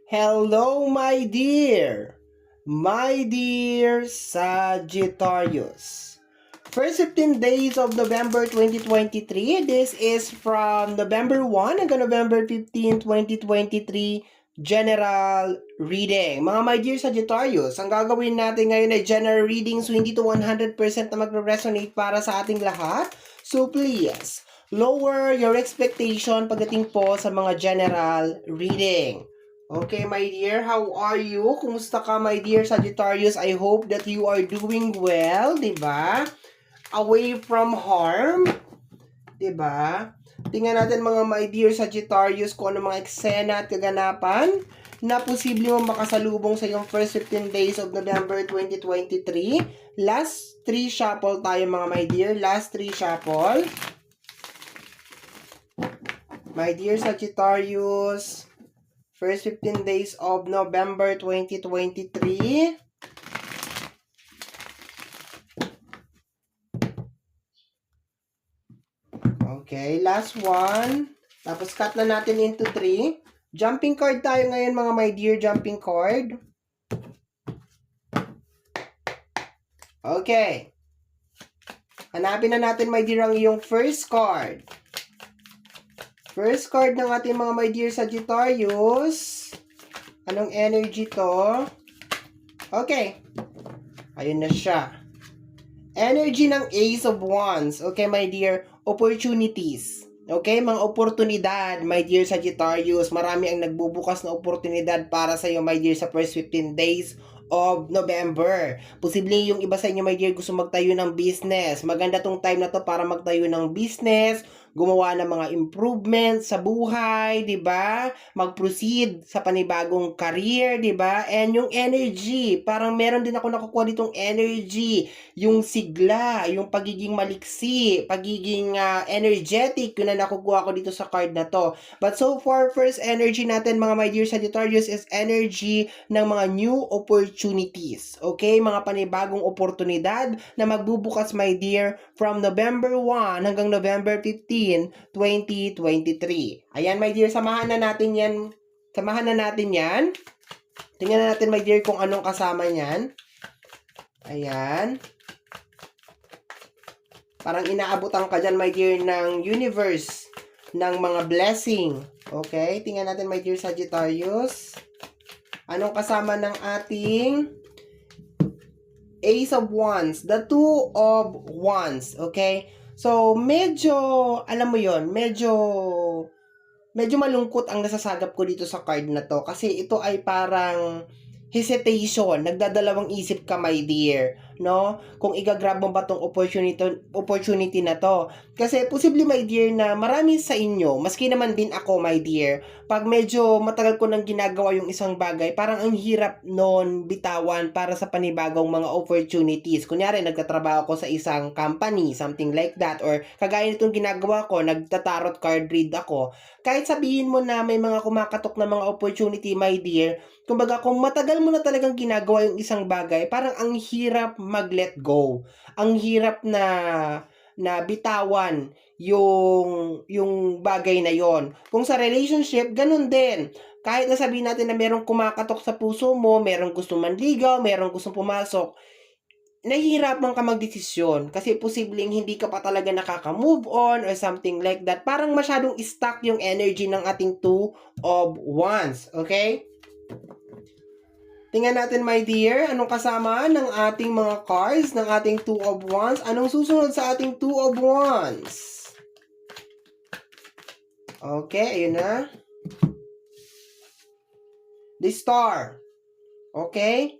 Hello, my dear Sagittarius. First 15 days of November 2023. This is from November 1 hanggang November 15, 2023, general reading. Mga my dear Sagittarius, ang gagawin natin ngayon ay general reading, so hindi to 100% na magre-resonate para sa ating lahat. So please, lower your expectation pagdating po sa mga general reading. Okay, my dear, how are you? Kumusta ka, my dear Sagittarius? I hope that you are doing well, di ba? Away from harm, di ba? Tingnan natin mga my dear Sagittarius kung ano mga eksena at kaganapan na posible mong makasalubong sa iyong first 15 days of November 2023. Last 3 shuffle tayo mga my dear. Last 3 shuffle. My dear Sagittarius, first 15 days of November 2023. Okay, last one. Tapos cut na natin into 3. Jumping card tayo ngayon mga my dear, jumping card. Okay. Hanapin na natin my dear ang iyong first card. First card ng ating mga my dear Sagittarius. Anong energy to? Okay. Ayun na siya. Energy ng Ace of Wands. Okay, my dear. Opportunities. Okay, mga oportunidad, my dear Sagittarius. Marami ang nagbubukas na oportunidad para sa iyo, my dear, sa first 15 days of November. Posibleng yung iba sa inyo, my dear, gusto magtayo ng business. Maganda tong time na to para magtayo ng business, gumawa ng mga improvements sa buhay, 'di ba? Mag-proceed sa panibagong career, 'di ba? And yung energy, parang meron din ako nakukuha ditong energy, yung sigla, yung pagiging maliksi, pagiging energetic, yun na nakukuha ko dito sa card na to. But so far, first energy natin mga my dear Sagittarius is energy ng mga new opportunities. Okay? Mga panibagong oportunidad na magbubukas, my dear, from November 1 hanggang November 15, 2023. Ayan, my dear, samahan na natin yan. Tingnan na natin, my dear, kung anong kasama niyan. Ayan. Parang inaabutan ka dyan, my dear, ng universe, ng mga blessing. Okay? Tingnan natin, my dear Sagittarius. Anong kasama ng ating Ace of Wands? The Two of Wands. Okay? So, medyo, alam mo yon, medyo malungkot ang nasasagap ko dito sa card na to. Kasi ito ay parang hesitation, nagdadalawang isip ka, my dear, no? Kung igagrab mo ba tong opportunity na to. Kasi posible, my dear, na marami sa inyo, maski naman din ako, my dear, pag medyo matagal ko nang ginagawa yung isang bagay, parang ang hirap non bitawan para sa panibagong mga opportunities. Kunyari, nagtatrabaho ko sa isang company, something like that, or kagaya nitong ginagawa ko, nagtatarot card read ako. Kahit sabihin mo na may mga kumakatok na mga opportunity, my dear, kumbaga, kung matagal mo na talagang ginagawa yung isang bagay, parang ang hirap mag-let go. Ang hirap na bitawan yung bagay na yon. Kung sa relationship, ganun din. Kahit na sabihin natin na merong kumakatok sa puso mo, merong gusto manligaw, merong gustong pumasok, nahihirapan ka magdesisyon kasi posibleng hindi ka pa talaga nakaka-move on or something like that. Parang masyadong stuck yung energy ng ating Two of Wands. Okay? Tingnan natin, my dear, anong kasama ng ating mga cards, ng ating Two of Wands. Anong susunod sa ating Two of Wands? Okay, ayun na. The Star. Okay?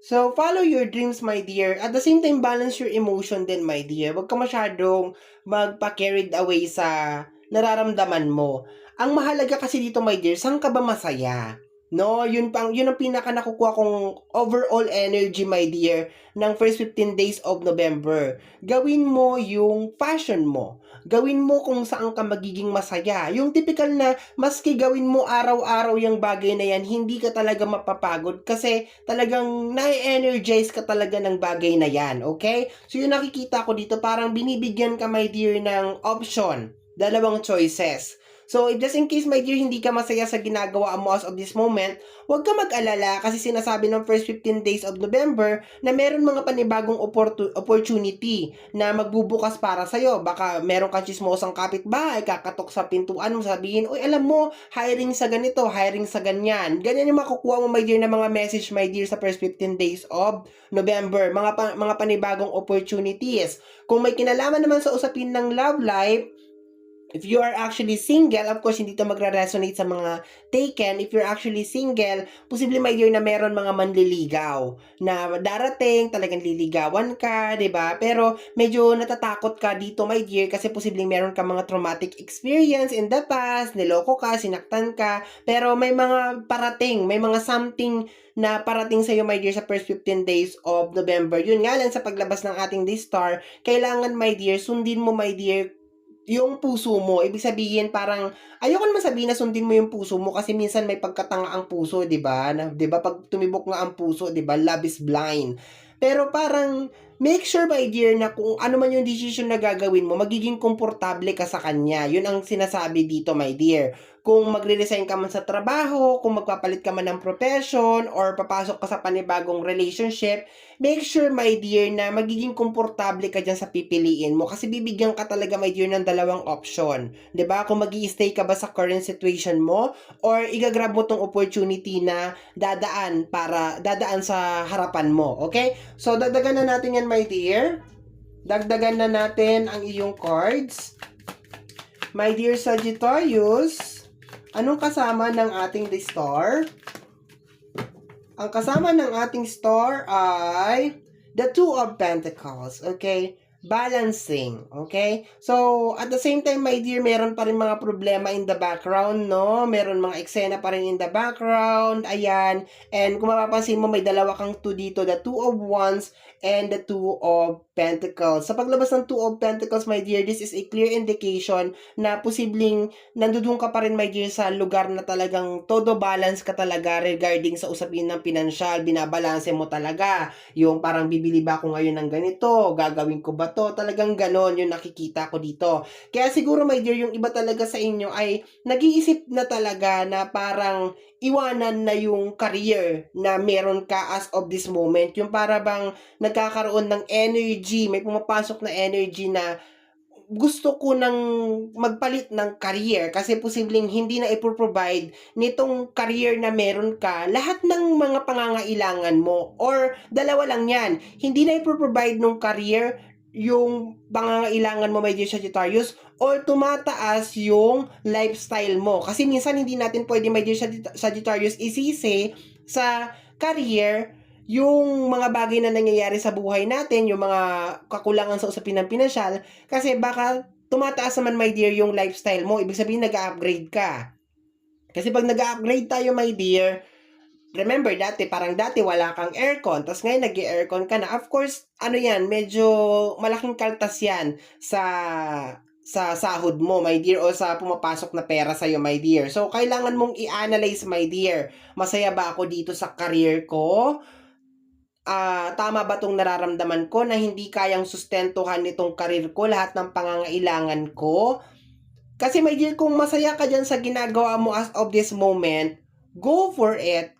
So, follow your dreams, my dear. At the same time, balance your emotion din, my dear. Huwag ka masyadong magpa-carried away sa nararamdaman mo. Ang mahalaga kasi dito, my dear, saan ka ba masaya? No, yun ang pinaka nakukuha kong overall energy, my dear, ng first 15 days of November. Gawin mo yung passion mo. Gawin mo kung saan ka magiging masaya. Yung typical na maski gawin mo araw-araw yung bagay na yan, hindi ka talaga mapapagod kasi talagang na-energize ka talaga ng bagay na yan. Okay? So yung nakikita ko dito, parang binibigyan ka, my dear, ng option. Dalawang choices. So, if just in case, my dear, hindi ka masaya sa ginagawa mo as of this moment, huwag ka mag-alala kasi sinasabi ng first 15 days of November na meron mga panibagong opportunity na magbubukas para sa'yo. Baka meron kang chismosang kapitbahay, kakatok sa pintuan mo, sabihin, uy, alam mo, hiring sa ganito, hiring sa ganyan. Ganyan yung makukuha mo, my dear, na mga message, my dear, sa first 15 days of November. Mga panibagong opportunities. Kung may kinalaman naman sa usapin ng love life, if you are actually single, of course, hindi to magre-resonate sa mga taken. If you're actually single, posible, my dear, na meron mga manliligaw na darating, talagang liligawan ka, 'di ba? Pero medyo natatakot ka dito, my dear, kasi posibleng meron ka mga traumatic experience in the past, niloko ka, sinaktan ka, pero may mga parating, may mga something na parating sa iyo, my dear, sa first 15 days of November. Yun nga lang, sa paglabas ng ating D-Star, kailangan, my dear, sundin mo, my dear, yung puso mo. Ibig sabihin parang ayoko naman sabihin na sundin mo yung puso mo kasi minsan may pagkatanga ang puso, 'di ba? 'Di ba pag tumibok nga ang puso, 'di ba? Love is blind. Pero parang make sure, my dear, na kung ano man yung decision na gagawin mo, magiging komportable ka sa kanya. Yun ang sinasabi dito, my dear. Kung magre-resign ka man sa trabaho, kung magpapalit ka man ng profession, or papasok ka sa panibagong relationship, make sure, my dear, na magiging komportable ka dyan sa pipiliin mo. Kasi bibigyan ka talaga, my dear, ng dalawang option. 'Di ba? Kung mag-i-stay ka ba sa current situation mo, or igagrab mo tong opportunity na dadaan sa harapan mo. Okay? So, dagdagan na natin yan, my dear. Dagdagan na natin ang iyong cards. My dear Sagittarius, anong kasama ng ating The Star? Ang kasama ng ating star ay the Two of Pentacles, okay? Balancing, okay? So, at the same time, my dear, meron pa rin mga problema in the background, no? Meron mga eksena pa rin in the background, ayan. And kung mapapansin mo, may dalawa kang two dito, the Two of Wands and the Two of Pentacles. Sa paglabas ng Two of Pentacles, my dear, this is a clear indication na posibleng nandudun ka pa rin, my dear, sa lugar na talagang todo balance ka talaga regarding sa usapin ng pinansyal, binabalanse mo talaga. Yung parang bibili ba ako ngayon ng ganito, gagawin ko ba to, talagang ganon yung nakikita ko dito. Kaya siguro, my dear, yung iba talaga sa inyo ay nag-iisip na talaga na parang iwanan na yung career na meron ka as of this moment. Yung para bang nagkakaroon ng energy, may pumapasok na energy na gusto ko nang magpalit ng career kasi posibleng hindi na ipro-provide nitong career na meron ka lahat ng mga pangangailangan mo, or dalawa lang yan, hindi na ipro-provide ng career yung pangangailangan mo, my dear Sagittarius, or tumataas yung lifestyle mo. Kasi minsan hindi natin pwede, my dear Sagittarius, isisi sa career yung mga bagay na nangyayari sa buhay natin, yung mga kakulangan sa usapin ng pinansyal, kasi baka tumataas naman, my dear, yung lifestyle mo. Ibig sabihin, nag-upgrade ka. Kasi pag nag-upgrade tayo, my dear, remember, parang dati wala kang aircon, tapos ngayon nag-aircon ka na. Of course, ano yan, medyo malaking kaltas yan sa sahod mo, my dear, o sa pumapasok na pera sa'yo, my dear. So, kailangan mong i-analyze, my dear. Masaya ba ako dito sa career ko? Tama ba itong nararamdaman ko na hindi kayang sustentuhan nitong career ko lahat ng pangangailangan ko? Kasi, my dear, kung masaya ka dyan sa ginagawa mo as of this moment, go for it.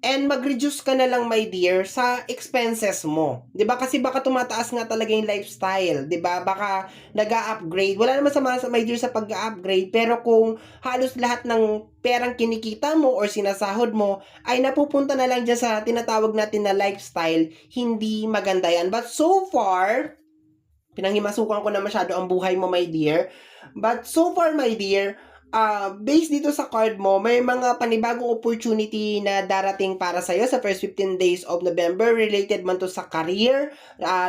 And mag-reduce ka na lang, my dear, sa expenses mo. 'Di ba? Kasi baka tumataas nga talaga yung lifestyle, 'di ba? Baka nag-a-upgrade. Wala naman sama, my dear, sa pag-upgrade, pero kung halos lahat ng perang kinikita mo or sinasahod mo ay napupunta na lang diyan sa tinatawag natin na lifestyle, hindi maganda 'yan. But so far, pinanghimasukan ko na masyado ang buhay mo, my dear. But so far, my dear, based dito sa card mo, may mga panibagong opportunity na darating para sa'yo sa first 15 days of November. Related man to sa career,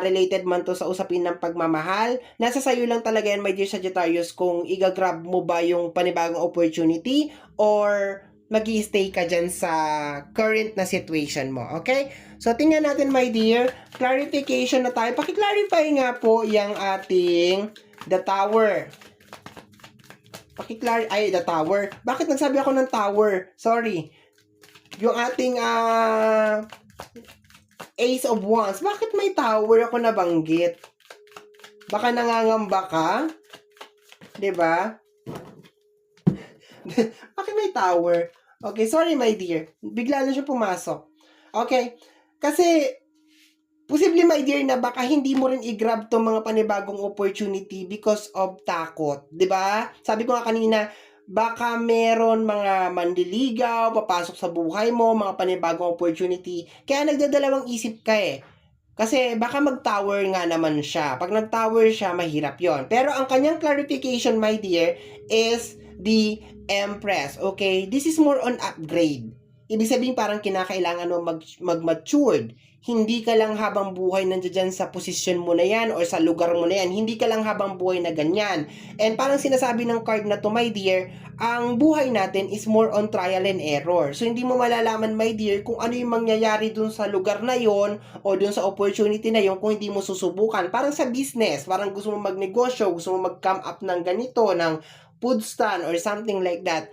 related man to sa usapin ng pagmamahal. Nasa sa'yo lang talaga yan, my dear Sagittarius, kung igagrab mo ba yung panibagong opportunity or mag-i-stay ka dyan sa current na situation mo. Okay? So, tingnan natin, my dear. Clarification na tayo. Paki-clarify nga po yung ating The Tower. The Tower. Bakit nagsabi ako ng Tower? Sorry. Yung ating Ace of Wands. Bakit may Tower ako nabanggit? Baka nangangamba ka? 'Di ba? Bakit may tower? Okay, sorry my dear. Bigla na siya pumasok. Okay, kasi posible my dear na baka hindi mo rin i-grab tong mga panibagong opportunity because of takot, 'di ba? Sabi ko nga kanina, baka meron mga manliligaw, papasok sa buhay mo, mga panibagong opportunity, kaya nagdadalawang isip ka eh. Kasi baka mag-tower nga naman siya. Pag nag-tower siya, mahirap yon. Pero ang kanyang clarification, my dear, is the Empress. Okay? This is more on upgrade. Ibig sabihin parang kinakailangan mo mag-matured. Hindi ka lang habang buhay nandiyan sa posisyon mo na yan or sa lugar mo na yan. Hindi ka lang habang buhay na ganyan. And parang sinasabi ng card na to, my dear, ang buhay natin is more on trial and error. So, hindi mo malalaman, my dear, kung ano yung mangyayari dun sa lugar na yon o dun sa opportunity na yon kung hindi mo susubukan. Parang sa business, parang gusto mo magnegosyo, gusto mo mag-come up ng ganito, ng food stand or something like that.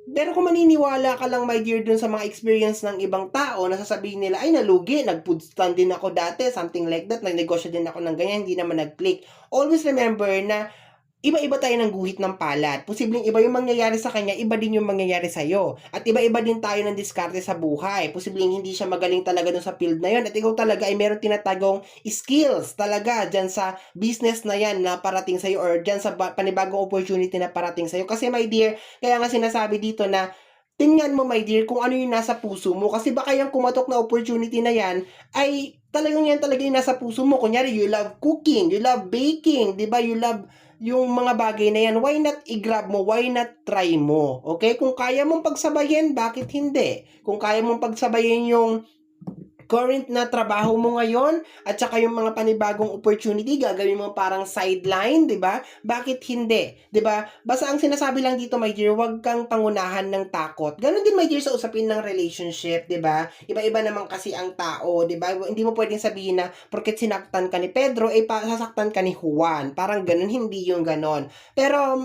Pero kung maniniwala ka lang, my dear, dun sa mga experience ng ibang tao, na sasabihin nila, ay nalugi, nag-food stand din ako dati, something like that, nagnegosyo din ako ng ganyan, hindi naman nag-click. Always remember na iba-iba tayo ng guhit ng palad. Posibleng iba yung mangyayari sa kanya, iba din yung mangyayari sa'yo. At iba-iba din tayo ng diskarte sa buhay. Posibleng hindi siya magaling talaga dun sa field na yon at ikaw talaga ay meron tinatagong skills talaga dyan sa business na yan na parating sa'yo or dyan sa panibagong opportunity na parating sa'yo. Kasi my dear, kaya nga sinasabi dito na tingnan mo, my dear, kung ano yung nasa puso mo. Kasi baka yung kumatok na opportunity na yan ay talagang yan talaga yung nasa puso mo. Kunyari, you love cooking, you love baking, di ba? You love yung mga bagay na yan, why not i-grab mo? Why not try mo? Okay? Kung kaya mong pagsabayin, bakit hindi? Kung kaya mong pagsabayin yung current na trabaho mo ngayon at saka yung mga panibagong opportunity gagawin mo parang sideline, 'di ba? Bakit hindi? 'Di ba? Basta ang sinasabi lang dito, my dear, wag kang pangunahan ng takot. Ganon din, my dear, sa usapin ng relationship, 'di ba? Iba-iba naman kasi ang tao, 'di ba? Hindi mo pwedeng sabihin na porket sinaktan ka ni Pedro eh sasaktan ka ni Juan. Parang ganon, hindi yung ganon. Pero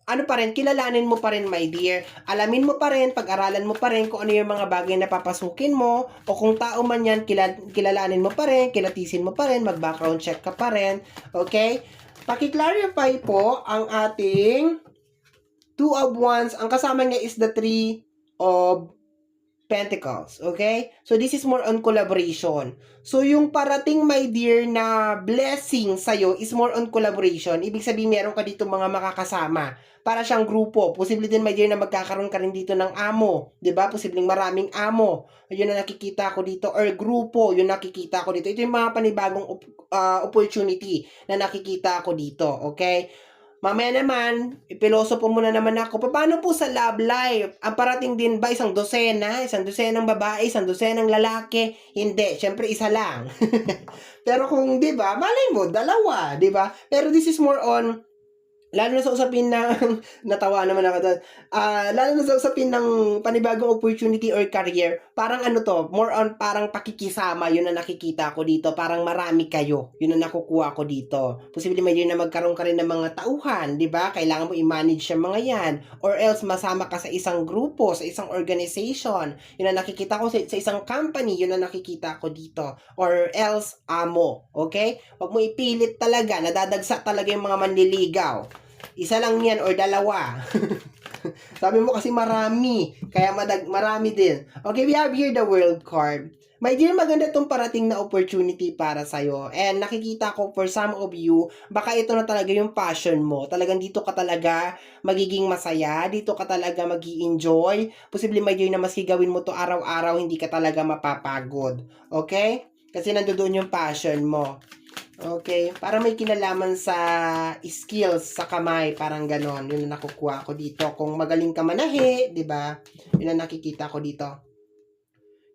ano pa rin, kilalanin mo pa rin, my dear. Alamin mo pa rin, pag-aralan mo pa rin kung ano yung mga bagay na papasukin mo, o kung tao man yan, kilalanin mo pa rin, kilatisin mo pa rin, mag-background check ka pa rin. Okay? Paki-clarify po ang ating Two of Wands. Ang kasama niya is the Three of Pentacles, okay? So, this is more on collaboration. So, yung parating, my dear, na blessing sa'yo is more on collaboration. Ibig sabihin, meron ka dito mga makakasama. Para siyang grupo. Posible din, my dear, na magkakaroon ka rin dito ng amo. 'Di ba? Posibleng maraming amo. Yun ang nakikita ko dito. Or grupo, yun nakikita ko dito. Ito yung mga panibagong opportunity na nakikita ko dito, okay? Mamaya naman, ipilosopo muna naman ako. Paano po sa love life? Ang parating din ba isang dosena? Isang dosenang babae, isang dosenang lalaki? Hindi, syempre isa lang. Pero kung 'di ba, malay mo dalawa, 'di ba? Pero this is more on lalo na sa usapin ng natawa naman ako doon. Lalo na sa usapin ng panibagong opportunity or career, parang ano to, more on parang pakikisama, yun ang nakikita ko dito. Parang marami kayo, yun ang nakukuha ko dito. Posible may na magkaroon ka rin ng mga tauhan, di ba? Kailangan mo i-manage yung mga yan. Or else, masama ka sa isang grupo, sa isang organization. Yun ang nakikita ko sa isang company, yun ang nakikita ko dito. Or else, amo. Okay? Huwag mo ipilit talaga, nadadagsa talaga yung mga manliligaw. Isa lang yan or dalawa. Sabi mo kasi marami. Kaya marami din. Okay, we have here the world card. My dear, maganda tong parating na opportunity para sa'yo. And nakikita ko for some of you, baka ito na talaga yung passion mo. Talagang dito ka talaga magiging masaya. Dito ka talaga magi-enjoy. Posible, my dear, na mas gawin mo to araw-araw, hindi ka talaga mapapagod. Okay? Kasi nandoon yung passion mo. Okay, para may kinalaman sa skills sa kamay, parang ganon. Yun ang nakukuha ko dito. Kung magaling ka manahi, 'di ba? Yun ang nakikita ko dito.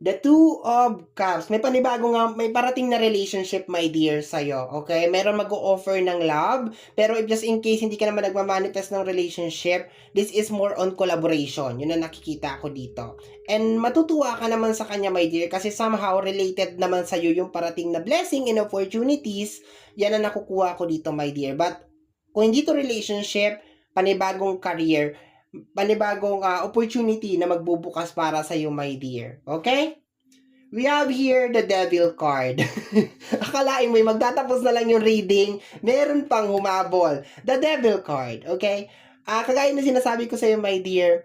The Two of Cups. May panibago nga, may parating na relationship, my dear, sa'yo. Okay? Meron mag-o-offer ng love, pero if just in case hindi ka naman nagmamanifest ng relationship, this is more on collaboration. Yun ang nakikita ko dito. And matutuwa ka naman sa kanya, my dear, kasi somehow related naman sa'yo yung parating na blessing and opportunities. Yan ang nakukuha ko dito, my dear. But kung hindi to relationship, panibagong career, panibagong opportunity na magbubukas para sa iyo, my dear. Okay? We have here the Devil card. Akalain mo, magtatapos na lang yung reading, meron pang humabol. The Devil card, okay? Kagaya na sinasabi ko sa'yo, my dear,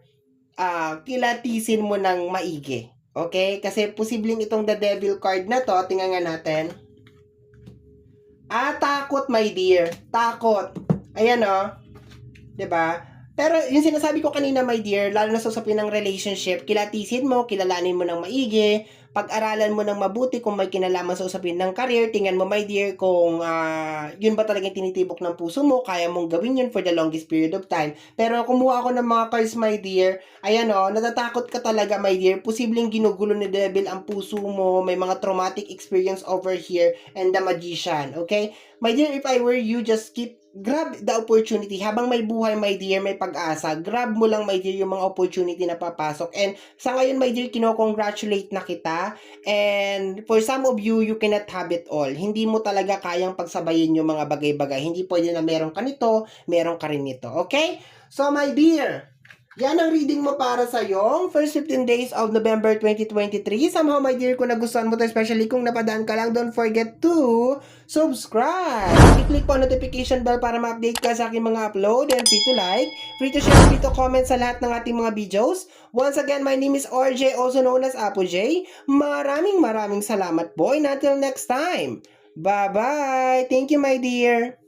kilatisin mo ng maigi. Okay? Kasi posibleng itong the devil card na to, tingnan nga natin. Takot, my dear. Takot. Ayan, oh. 'Di ba? Pero yung sinasabi ko kanina, my dear, lalo na sa usapin ng relationship, kilatisin mo, kilalanin mo ng maigi, pag-aralan mo ng mabuti kung may kinalaman sa usapin ng career, tingnan mo, my dear, kung yun ba talagang tinitibok ng puso mo, kaya mong gawin yun for the longest period of time. Pero kumuha ako ng mga cards, my dear, ayan o, natatakot ka talaga, my dear, posibleng ginugulo ni devil ang puso mo, may mga traumatic experience over here, and the magician, okay? My dear, if I were you, just grab the opportunity. Habang may buhay, my dear, may pag-asa. Grab mo lang, my dear, yung mga opportunity na papasok. And sa ngayon, my dear, kino-congratulate na kita. And for some of you, you cannot have it all. Hindi mo talaga kayang pagsabayin yung mga bagay-bagay. Hindi pwede na meron ka nito, meron ka rin nito. Okay? So, my dear, yan ang reading mo para sa yung first 15 days of November 2023. Somehow, my dear, kung nagustuhan mo to, especially kung napadaan ka lang, don't forget to subscribe. I-click po ang notification bell para ma-update ka sa aking mga upload. And free to like, free to share, free to comment sa lahat ng ating mga videos. Once again, my name is RJ, also known as Apo J. Maraming salamat po. And until next time, bye-bye. Thank you, my dear.